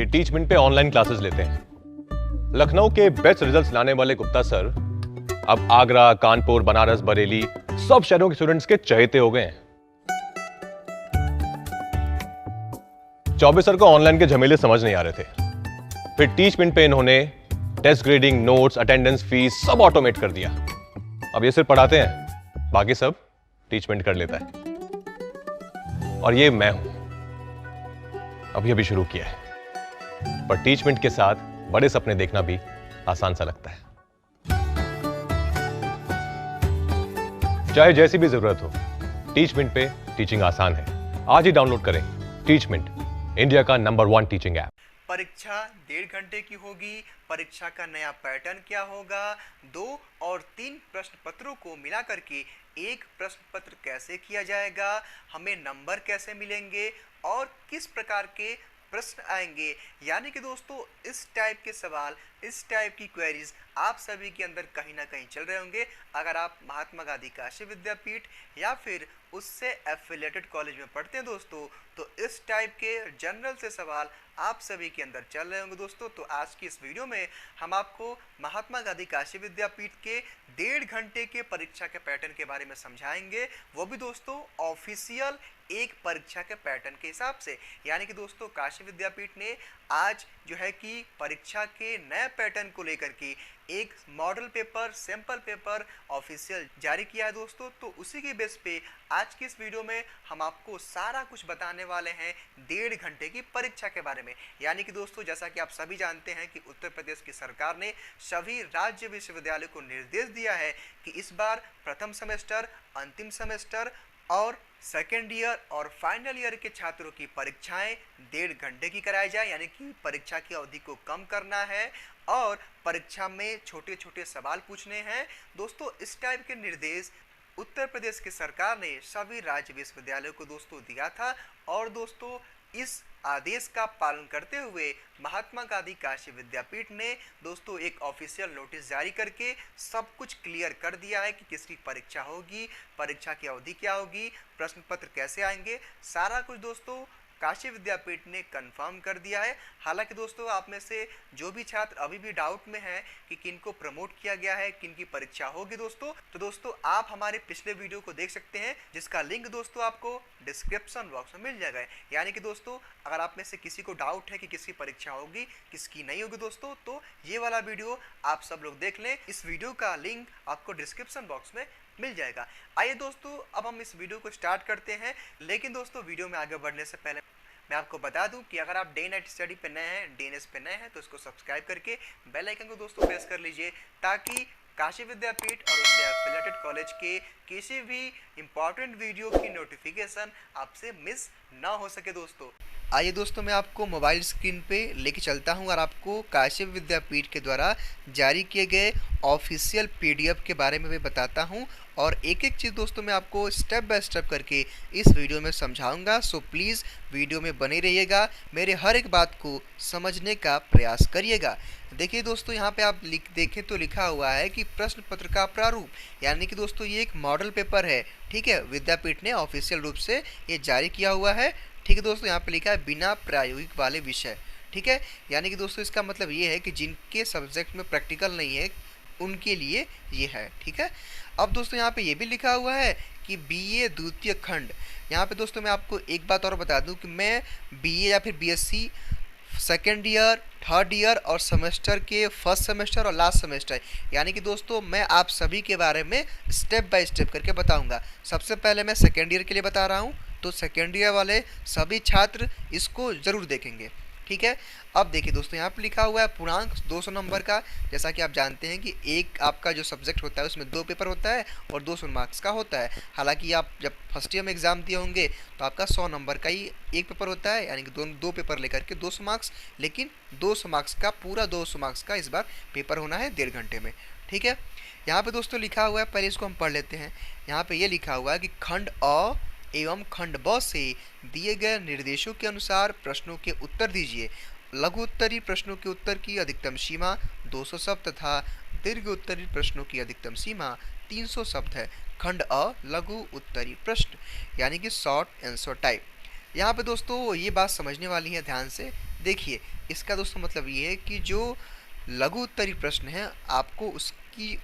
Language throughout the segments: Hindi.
कि टीचमेंट पे ऑनलाइन क्लासेस लेते हैं। लखनऊ के बेस्ट रिजल्ट्स लाने वाले गुप्ता सर अब आगरा, कानपुर, बनारस, बरेली सब शहरों के स्टूडेंट्स के चहेते हो गए हैं। चौबे सर को ऑनलाइन के झमेले समझ नहीं आ रहे थे। फिर टीचमेंट पे इन्होंने test grading, notes, attendance, fees सब ऑटोमेट कर दिया। अब ये सिर्फ पढ़ाते हैं, बाकी सब टीचमेंट कर लेता है। और ये मैं हूं, अभी शुरू किया है, पर टीचमेंट के साथ बड़े सपने देखना भी आसान सा लगता है। चाहे जैसी भी जरूरत हो, टीचमेंट पे टीचिंग आसान है। आज ही डाउनलोड करें टीचमेंट, इंडिया का नंबर 1 टीचिंग ऐप। परीक्षा 1.5 घंटे की होगी। परीक्षा का नया पैटर्न क्या होगा? 2 और 3 प्रश्न पत्रों को मिला करके एक प्रश्न पत्र कैसे किया जाएगा? हमें नंबर कैसे मिलेंगे और किस प्रकार के प्रश्न आएंगे? यानी कि दोस्तों इस टाइप के सवाल, इस टाइप की क्वेरीज आप सभी के अंदर कहीं ना कहीं चल रहे होंगे। अगर आप महात्मा गांधी काशी विद्यापीठ या फिर उससे एफिलिएटेड कॉलेज में पढ़ते हैं दोस्तों, तो इस टाइप के जनरल से सवाल आप सभी के अंदर चल रहे होंगे दोस्तों। तो आज की इस वीडियो में हम आपको महात्मा गांधी काशी विद्यापीठ के 1.5 घंटे के परीक्षा के पैटर्न के बारे में समझाएंगे, वो भी दोस्तों ऑफिशियल एक परीक्षा के पैटर्न के हिसाब से। यानी कि दोस्तों काशी विद्यापीठ ने आज जो है कि परीक्षा के नए पैटर्न को लेकर के एक model paper, sample paper official जारी किया है दोस्तों। तो उसी के बेस पे आज की इस वीडियो में हम आपको सारा कुछ बताने वाले हैं 1.5 घंटे की परीक्षा के बारे में। यानी कि दोस्तों जैसा कि आप सभी जानते हैं कि उत्तर प्रदेश की सरकार ने सभी राज्य विश्वविद्यालयों को निर्देश दिया है कि इस बार प्रथम सेमेस्टर, अंतिम सेमेस्टर और सेकेंड ईयर और फाइनल ईयर के छात्रों की परीक्षाएं 1.5 घंटे की कराई जाए। यानी कि परीक्षा की अवधि को कम करना है और परीक्षा में छोटे छोटे सवाल पूछने हैं दोस्तों। इस टाइप के निर्देश उत्तर प्रदेश की सरकार ने सभी राज्य विश्वविद्यालयों को दोस्तों दिया था। और दोस्तों इस आदेश का पालन करते हुए महात्मा गांधी काशी विद्यापीठ ने दोस्तों एक ऑफिशियल नोटिस जारी करके सब कुछ क्लियर कर दिया है कि किसकी परीक्षा होगी, परीक्षा की अवधि क्या होगी, प्रश्न पत्र कैसे आएंगे, सारा कुछ दोस्तों काशी विद्यापीठ ने कंफर्म कर दिया है। हालांकि दोस्तों आप में से जो भी छात्र अभी भी डाउट में हैं कि किनको प्रमोट किया गया है, किनकी परीक्षा होगी दोस्तों, तो दोस्तों आप हमारे पिछले वीडियो को देख सकते हैं, जिसका लिंक दोस्तों आपको डिस्क्रिप्शन बॉक्स में मिल जाएगा। यानी कि दोस्तों अगर आप में से किसी को डाउट है कि किसकी परीक्षा होगी, किसकी नहीं होगी दोस्तों, तो ये वाला वीडियो आप सब लोग देख लें। इस वीडियो का लिंक आपको डिस्क्रिप्शन बॉक्स में मिल जाएगा। आइए दोस्तों अब हम इस वीडियो को स्टार्ट करते हैं। लेकिन दोस्तों वीडियो में आगे बढ़ने से पहले मैं आपको बता दूं कि अगर आप डे नाइट स्टडी पे नए हैं, डीएनएस पे नए हैं, तो इसको सब्सक्राइब करके बेल आइकन को दोस्तों प्रेस कर लीजिए, ताकि काशी विद्यापीठ और उससे एफिलिएटेड कॉलेज के किसी भी इम्पॉर्टेंट वीडियो की नोटिफिकेशन आपसे मिस ना हो सके दोस्तों। आइए दोस्तों मैं आपको मोबाइल स्क्रीन पे लेके चलता हूं और आपको काशी विद्यापीठ के द्वारा जारी किए गए ऑफिशियल पीडीएफ के बारे में भी बताता हूं। और एक एक चीज़ दोस्तों मैं आपको स्टेप बाय स्टेप करके इस वीडियो में समझाऊंगा। सो प्लीज़ वीडियो में बने रहिएगा, मेरे हर एक बात को समझने का प्रयास करिएगा। देखिए दोस्तों यहाँ पे आप देखें तो लिखा हुआ है कि प्रश्न पत्र का प्रारूप, यानी कि दोस्तों ये एक मॉडल पेपर है, ठीक है। विद्यापीठ ने ऑफिशियल रूप से ये जारी किया हुआ है, ठीक है दोस्तों। यहाँ पे लिखा है बिना प्रायोगिक वाले विषय, ठीक है। यानी कि दोस्तों इसका मतलब ये है कि जिनके सब्जेक्ट में प्रैक्टिकल नहीं है उनके लिए ये है, ठीक है। अब दोस्तों यहाँ पे ये भी लिखा हुआ है कि बीए द्वितीय खंड। यहाँ पे दोस्तों मैं आपको एक बात और बता दूं कि मैं बीए या फिर BSc second year, third year और सेमेस्टर के फर्स्ट सेमेस्टर और लास्ट सेमेस्टर, यानी कि दोस्तों मैं आप सभी के बारे में स्टेप बाय स्टेप करके बताऊंगा। सबसे पहले मैं सेकेंड ईयर के लिए बता रहा हूं, तो सेकेंड ईयर वाले सभी छात्र इसको ज़रूर देखेंगे, ठीक है। अब देखिए दोस्तों यहाँ पे लिखा हुआ है पूर्णांक 200 नंबर का। जैसा कि आप जानते हैं कि एक आपका जो सब्जेक्ट होता है उसमें 2 पेपर होता है और 200 मार्क्स का होता है। हालांकि आप जब फर्स्ट ईयर में एग्ज़ाम दिए होंगे तो आपका 100 नंबर का ही एक पेपर होता है, यानी कि दो पेपर लेकर के 200 मार्क्स। लेकिन 200 मार्क्स का पूरा 200 मार्क्स का इस बार पेपर होना है 1.5 घंटे में, ठीक है। यहाँ पर दोस्तों लिखा हुआ है, पहले इसको हम पढ़ लेते हैं। यहाँ पर ये लिखा हुआ है कि खंड अ एवं खंड ब से दिए गए निर्देशों के अनुसार प्रश्नों के उत्तर दीजिए। लघु उत्तरी प्रश्नों के उत्तर की अधिकतम सीमा 200 शब्द तथा दीर्घ उत्तरी प्रश्नों की अधिकतम सीमा 300 शब्द है। खंड अ लघु उत्तरी प्रश्न, यानी कि शॉर्ट आंसर टाइप। यहाँ पे दोस्तों ये बात समझने वाली है ध्यान से। देखिए इसका दोस्तों मतलब ये है कि जो लघु उत्तरीय प्रश्न है आपको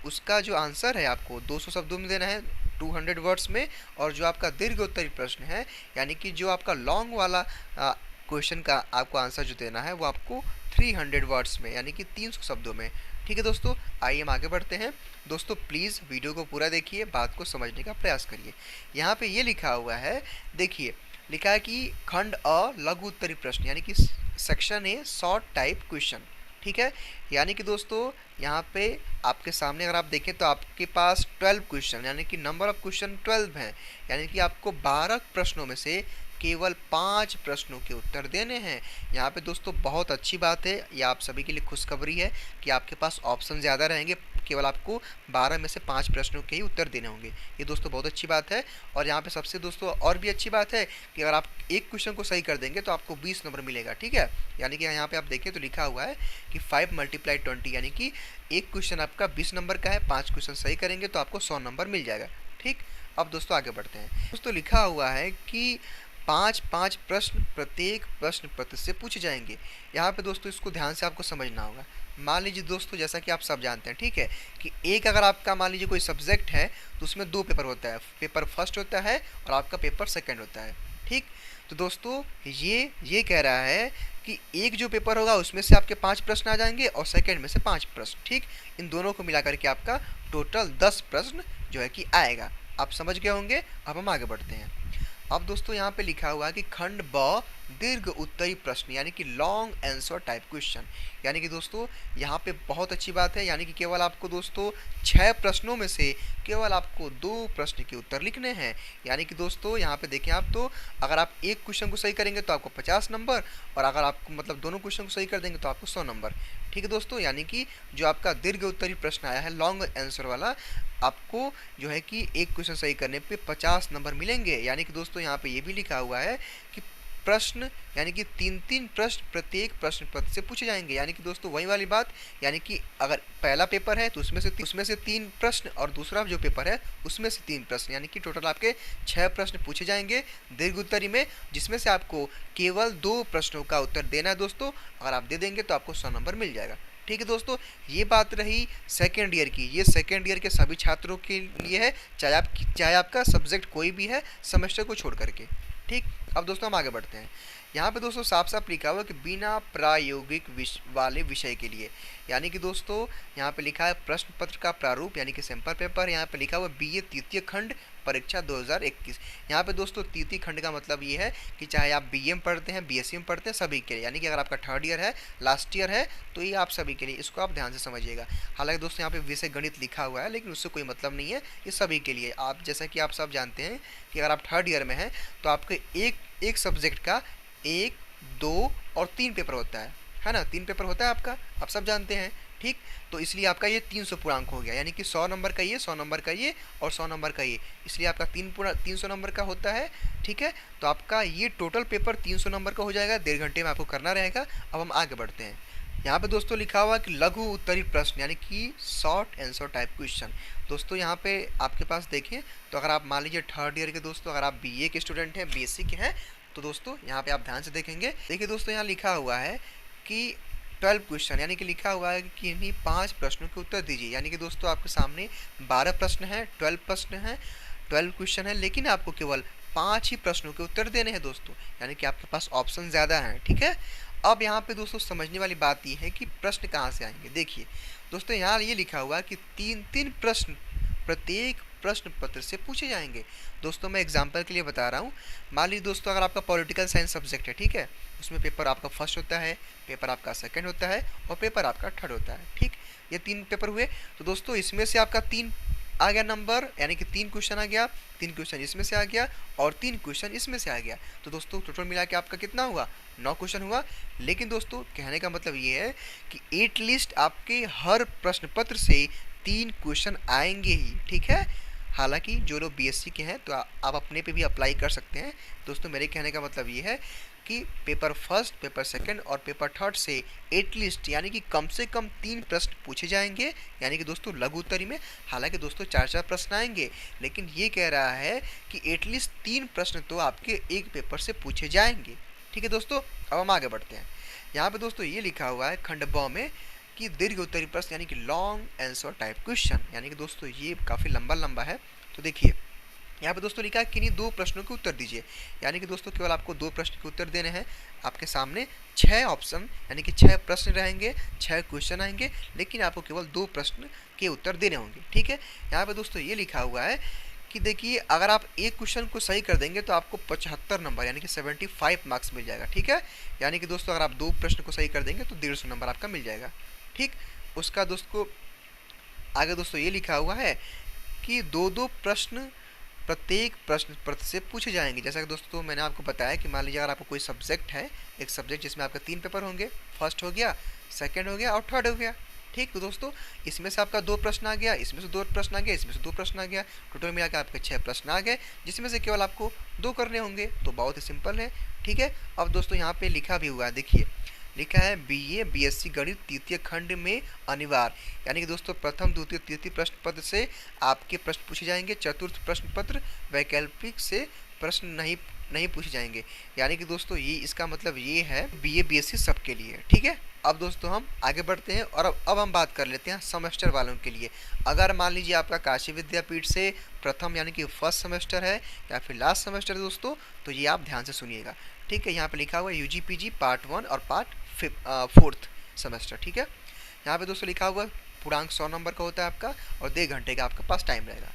उसका जो आंसर है आपको 200 शब्दों में देना है, 200 वर्ड्स में। और जो आपका दीर्घ उत्तरीय प्रश्न है यानी कि जो आपका लॉन्ग वाला क्वेश्चन का आपको आंसर जो देना है वो आपको 300 वर्ड्स में यानी कि 300 शब्दों में। ठीक है दोस्तों, आइए हम आगे बढ़ते हैं। दोस्तों प्लीज़ वीडियो को पूरा देखिए, बात को समझने का प्रयास करिए। यहाँ पे ये लिखा हुआ है, देखिए लिखा है कि खंड अ लघु उत्तरीय प्रश्न यानी कि section A short type question. ठीक है, यानी कि दोस्तों यहाँ पे आपके सामने अगर आप देखें तो आपके पास 12 क्वेश्चन यानी कि नंबर ऑफ क्वेश्चन 12 हैं, यानी कि आपको 12 प्रश्नों में से केवल 5 प्रश्नों के उत्तर देने हैं। यहाँ पे दोस्तों बहुत अच्छी बात है, ये आप सभी के लिए खुशखबरी है कि आपके पास ऑप्शन ज़्यादा रहेंगे, केवल आपको 12 में से 5 प्रश्नों के ही उत्तर देने होंगे। ये दोस्तों बहुत अच्छी बात है। और यहाँ पे सबसे दोस्तों और भी अच्छी बात है कि अगर आप एक क्वेश्चन को सही कर देंगे तो आपको 20 नंबर मिलेगा। ठीक है, यानी कि यहाँ पे आप देखें तो लिखा हुआ है कि 5 × 20 यानी कि एक क्वेश्चन आपका 20 नंबर का है, 5 क्वेश्चन सही करेंगे तो आपको 100 नंबर मिल जाएगा। ठीक, अब दोस्तों आगे बढ़ते हैं। दोस्तों लिखा हुआ है कि 5-5 प्रश्न प्रत्येक प्रश्न पत्र से पूछे जाएंगे। यहाँ पे दोस्तों इसको ध्यान से आपको समझना होगा। मान लीजिए दोस्तों, जैसा कि आप सब जानते हैं, ठीक है, कि एक अगर आपका मान लीजिए कोई सब्जेक्ट है तो उसमें 2 पेपर होता है, पेपर फर्स्ट होता है और आपका पेपर सेकंड होता है। ठीक, तो दोस्तों ये कह रहा है कि एक जो पेपर होगा उसमें से आपके 5 प्रश्न आ जाएंगे और सेकंड में से 5 प्रश्न। ठीक, इन दोनों को मिला करके आपका टोटल 10 प्रश्न जो है कि आएगा। आप समझ गए होंगे। अब हम आगे बढ़ते हैं। अब दोस्तों यहाँ पे लिखा हुआ है कि खंड ब दीर्घ उत्तरी प्रश्न यानी कि लॉन्ग आंसर टाइप क्वेश्चन। यानी कि दोस्तों यहाँ पे बहुत अच्छी बात है, यानी कि केवल आपको दोस्तों 6 प्रश्नों में से केवल आपको 2 प्रश्न के उत्तर लिखने हैं। यानी कि दोस्तों यहाँ पे देखें आप, तो अगर आप एक क्वेश्चन को सही करेंगे तो आपको 50 नंबर, और अगर आपको मतलब दोनों क्वेश्चन को सही कर देंगे तो आपको 100 नंबर। ठीक है दोस्तों, यानी कि जो आपका दीर्घ उत्तरी प्रश्न आया है लॉन्ग आंसर वाला, आपको जो है कि एक क्वेश्चन सही करने पे 50 नंबर मिलेंगे। यानी कि दोस्तों यहाँ पे ये भी लिखा हुआ है कि प्रश्न यानी कि 3-3 प्रश्न प्रत्येक प्रश्न पत्र से पूछे जाएंगे। यानी कि दोस्तों वही वाली बात, यानी कि अगर पहला पेपर है तो उसमें से 3 प्रश्न और दूसरा जो पेपर है उसमें से 3 प्रश्न, यानी कि टोटल आपके 6 प्रश्न पूछे जाएंगे दीर्घ उत्तरी में, जिसमें से आपको केवल 2 प्रश्नों का उत्तर देना है दोस्तों। अगर आप दे देंगे तो आपको 100 नंबर मिल जाएगा। ठीक है दोस्तों, ये बात रही सेकेंड ईयर की। ये सेकेंड ईयर के सभी छात्रों के लिए है, चाहे आपका सब्जेक्ट कोई भी है सेमेस्टर को छोड़ करके। ठीक, अब दोस्तों हम आगे बढ़ते हैं। यहाँ पे दोस्तों साफ साफ लिखा हुआ है कि बिना प्रायोगिक वाले विषय के लिए, यानी कि दोस्तों यहाँ पे लिखा है प्रश्न पत्र का प्रारूप यानी कि सैंपल पेपर। यहाँ पे लिखा हुआ है बीए तृतीय खंड परीक्षा 2021। यहाँ पे दोस्तों तृतीय खंड का मतलब ये है कि चाहे आप बीए में पढ़ते हैं, बीएससी में पढ़ते हैं, सभी के लिए, यानी कि अगर आपका 3rd ईयर है, लास्ट ईयर है, तो ये आप सभी के लिए, इसको आप ध्यान से समझिएगा। हालांकि दोस्तों यहाँ पे विषय गणित लिखा हुआ है लेकिन उससे कोई मतलब नहीं है, ये सभी के लिए। आप जैसा कि आप सब जानते हैं कि अगर आप 3rd ईयर में हैं तो आपके एक सब्जेक्ट का 1, 2 और 3 पेपर होता है ना, 3 पेपर होता है आपका, आप सब जानते हैं। ठीक, तो इसलिए आपका ये 300 पूर्णांक हो गया, यानी कि 100 नंबर का ये, 100 नंबर का ये और 100 नंबर का ये, इसलिए आपका 300 नंबर का होता है। ठीक है, तो आपका ये टोटल पेपर 300 नंबर का हो जाएगा, 1.5 घंटे में आपको करना रहेगा। अब हम आगे बढ़ते हैं। यहाँ पे दोस्तों लिखा हुआ है कि लघु उत्तरी प्रश्न यानी कि शॉर्ट आंसर टाइप क्वेश्चन। दोस्तों यहाँ पे आपके पास देखें तो अगर आप मान लीजिए 3rd ईयर के दोस्तों, अगर आप बीए के स्टूडेंट हैं, बीएससी के हैं, तो दोस्तों यहाँ पे आप ध्यान से देखेंगे। देखिए दोस्तों यहाँ लिखा हुआ है कि 12 क्वेश्चन, यानी कि लिखा हुआ है कि इन्हीं 5 प्रश्नों के उत्तर दीजिए। यानी कि दोस्तों आपके सामने 12 प्रश्न हैं, 12 प्रश्न हैं, 12 क्वेश्चन है, लेकिन आपको केवल 5 ही प्रश्नों के उत्तर देने हैं दोस्तों, यानी कि आपके पास ऑप्शन ज़्यादा हैं। ठीक है, अब यहाँ पे दोस्तों समझने वाली बात ये है कि प्रश्न कहाँ से आएंगे। देखिए दोस्तों यहाँ ये लिखा हुआ है कि 3-3 प्रश्न प्रत्येक प्रश्न पत्र से पूछे जाएंगे। दोस्तों मैं एग्जांपल के लिए बता रहा हूँ। मान लीजिए दोस्तों अगर आपका पॉलिटिकल साइंस सब्जेक्ट है, ठीक है, उसमें पेपर आपका फर्स्ट होता है, पेपर आपका सेकंड होता है और पेपर आपका 3rd होता है। ठीक, ये 3 पेपर हुए, तो दोस्तों इसमें से आपका 3 आ गया नंबर, यानी कि 3 क्वेश्चन आ गया, 3 क्वेश्चन इसमें से आ गया और 3 क्वेश्चन इसमें से आ गया। तो दोस्तों टोटल मिला के आपका कितना हुआ, 9 क्वेश्चन हुआ। लेकिन दोस्तों कहने का मतलब ये है कि एटलीस्ट आपके हर प्रश्न पत्र से 3 क्वेश्चन आएंगे ही। ठीक है, हालांकि जो लोग बीएससी के हैं तो आप अपने पे भी अप्लाई कर सकते हैं। दोस्तों मेरे कहने का मतलब ये है कि पेपर फर्स्ट, पेपर सेकंड और पेपर 3rd से एटलीस्ट यानी कि कम से कम 3 प्रश्न पूछे जाएंगे, यानी कि दोस्तों लघु उत्तरी में। हालांकि दोस्तों 4-4 प्रश्न आएंगे, लेकिन ये कह रहा है कि एटलीस्ट 3 प्रश्न तो आपके एक पेपर से पूछे जाएंगे। ठीक है दोस्तों, अब हम आगे बढ़ते हैं। यहाँ पे दोस्तों ये लिखा हुआ है खंड ब में कि दीर्घ उत्तरी प्रश्न यानी कि लॉन्ग आंसर टाइप क्वेश्चन, यानी कि दोस्तों ये काफ़ी लंबा लंबा है। तो देखिए यहाँ पे दोस्तों लिखा है किन्हीं 2 प्रश्नों के उत्तर दीजिए, यानी कि दोस्तों केवल आपको 2 प्रश्न के उत्तर देने हैं। आपके सामने 6 ऑप्शन यानी कि 6 प्रश्न रहेंगे, 6 क्वेश्चन आएंगे, लेकिन आपको केवल 2 प्रश्न के उत्तर देने होंगे। ठीक है, यहाँ पे दोस्तों ये लिखा हुआ है कि देखिए अगर आप एक क्वेश्चन को सही कर देंगे तो आपको 75 नंबर यानी कि 75 मार्क्स मिल जाएगा। ठीक है, यानी कि दोस्तों अगर आप 2 प्रश्न को सही कर देंगे तो 150 नंबर आपका मिल जाएगा। ठीक, उसका दोस्तों आगे दोस्तों ये लिखा हुआ है कि 2-2 प्रश्न प्रत्येक प्रश्न पत्र से पूछे जाएंगे। जैसा कि दोस्तों मैंने आपको बताया कि मान लीजिए अगर आपको कोई सब्जेक्ट है, एक सब्जेक्ट जिसमें आपका 3 पेपर होंगे, फर्स्ट हो गया, सेकंड हो गया और थर्ड हो गया। ठीक, तो दोस्तों इसमें से आपका 2 प्रश्न आ गया, इसमें से 2 प्रश्न आ गया, इसमें से 2 प्रश्न आ गया, टोटल मिला के आपके 6 प्रश्न आ गए, जिसमें से केवल आपको 2 करने होंगे। तो बहुत ही सिंपल है। ठीक है, अब दोस्तों यहाँ पे लिखा भी हुआ है, देखिए लिखा है बीए बीएससी गणित तृतीय खंड में अनिवार्य, यानी कि दोस्तों प्रथम द्वितीय तृतीय प्रश्न पत्र से आपके प्रश्न पूछे जाएंगे, चतुर्थ प्रश्न पत्र वैकल्पिक से प्रश्न नहीं पूछे जाएंगे। यानी कि दोस्तों ये इसका मतलब ये है बीए बीएससी सबके लिए। ठीक है, अब दोस्तों हम आगे बढ़ते हैं और अब हम बात कर लेते हैं सेमेस्टर वालों के लिए। अगर मान लीजिए आपका काशी विद्यापीठ से प्रथम यानी कि फर्स्ट सेमेस्टर है या फिर लास्ट सेमेस्टर है दोस्तों, तो ये आप ध्यान से सुनिएगा। ठीक है, यहाँ पे लिखा हुआ है यूजी पीजी पार्ट 1 और पार्ट 4th सेमेस्टर। ठीक है, यहाँ पे दोस्तों लिखा हुआ पूर्णांक 100 नंबर का होता है आपका और 1.5 घंटे का आपके पास टाइम रहेगा।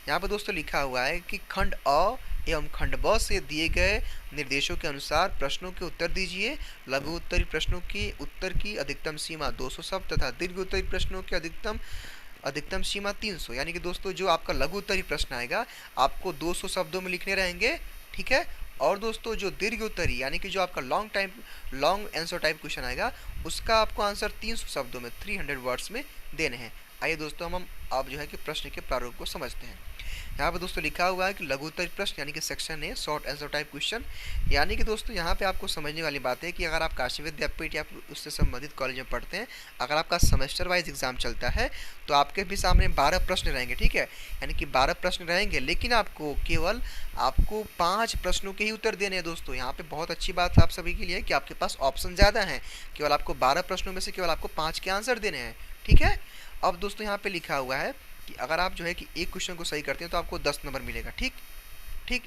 यहाँ पे दोस्तों लिखा हुआ है कि खंड अ एवं खंड ब से दिए गए निर्देशों के अनुसार प्रश्नों के उत्तर दीजिए। लघु उत्तरी प्रश्नों की उत्तर की अधिकतम सीमा 200 शब्द तथा दीर्घ उत्तरी प्रश्नों की अधिकतम सीमा 300। यानी कि दोस्तों जो आपका लघु उत्तरी प्रश्न आएगा आपको 200 शब्दों में लिखने रहेंगे। ठीक है, और दोस्तों जो दीर्घ उत्तरी यानी कि जो आपका लॉन्ग आंसर टाइप क्वेश्चन आएगा उसका आपको आंसर 300 शब्दों में 300 वर्ड्स में देने हैं। आइए दोस्तों हम अब जो है कि प्रश्न के प्रारूप को समझते हैं। यहाँ पे दोस्तों लिखा हुआ है कि लघु उत्तरी प्रश्न यानी कि section A short answer type question, यानी कि दोस्तों यहाँ पे आपको समझने वाली बात है कि अगर आप काशी विद्यापीठ या उससे संबंधित कॉलेज में पढ़ते हैं, अगर आपका सेमेस्टर वाइज एग्जाम चलता है तो आपके भी सामने 12 प्रश्न रहेंगे। ठीक है, यानी कि 12 प्रश्न रहेंगे, लेकिन आपको 5 प्रश्नों के ही उत्तर देने हैं। दोस्तों यहाँ पे बहुत अच्छी बात है आप सभी के लिए कि आपके पास ऑप्शन ज़्यादा हैं, केवल आपको 12 प्रश्नों में से केवल आपको 5 के आंसर देने हैं। ठीक है, अब दोस्तों यहाँ पे लिखा हुआ है कि अगर आप जो है कि एक क्वेश्चन को सही करते हैं तो आपको 10 नंबर मिलेगा। ठीक,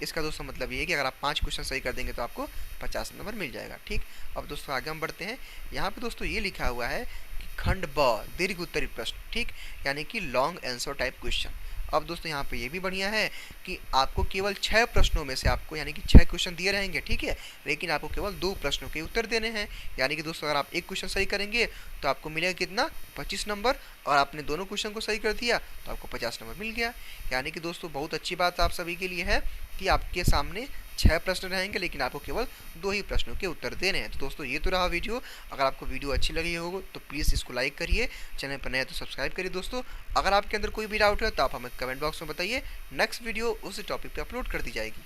इसका दोस्तों मतलब ये है कि अगर आप 5 क्वेश्चन सही कर देंगे तो आपको 50 नंबर मिल जाएगा। ठीक, अब दोस्तों आगे हम बढ़ते हैं। यहाँ पे दोस्तों ये लिखा हुआ है कि खंड ब दीर्घ उत्तरी प्रश्न, ठीक, यानी कि लॉन्ग आंसर टाइप क्वेश्चन। अब दोस्तों यहाँ पे ये भी बढ़िया है कि आपको केवल 6 प्रश्नों में से आपको यानी कि 6 क्वेश्चन दिए रहेंगे। ठीक है, लेकिन आपको केवल 2 प्रश्नों के उत्तर देने हैं। यानी कि दोस्तों अगर आप एक क्वेश्चन सही करेंगे तो आपको मिलेगा कितना 25 नंबर, और आपने दोनों क्वेश्चन को सही कर दिया तो आपको 50 नंबर मिल गया। यानी कि दोस्तों बहुत अच्छी बात आप सभी के लिए है कि आपके सामने 6 प्रश्न रहेंगे, लेकिन आपको केवल 2 ही प्रश्नों के उत्तर देने हैं। तो दोस्तों ये तो रहा वीडियो। अगर आपको वीडियो अच्छी लगी हो तो प्लीज़ इसको लाइक करिए, चैनल पर नए तो सब्सक्राइब करिए। दोस्तों अगर आपके अंदर कोई भी डाउट है तो आप हमें कमेंट बॉक्स में बताइए, नेक्स्ट वीडियो उसी टॉपिक पे अपलोड कर दी जाएगी।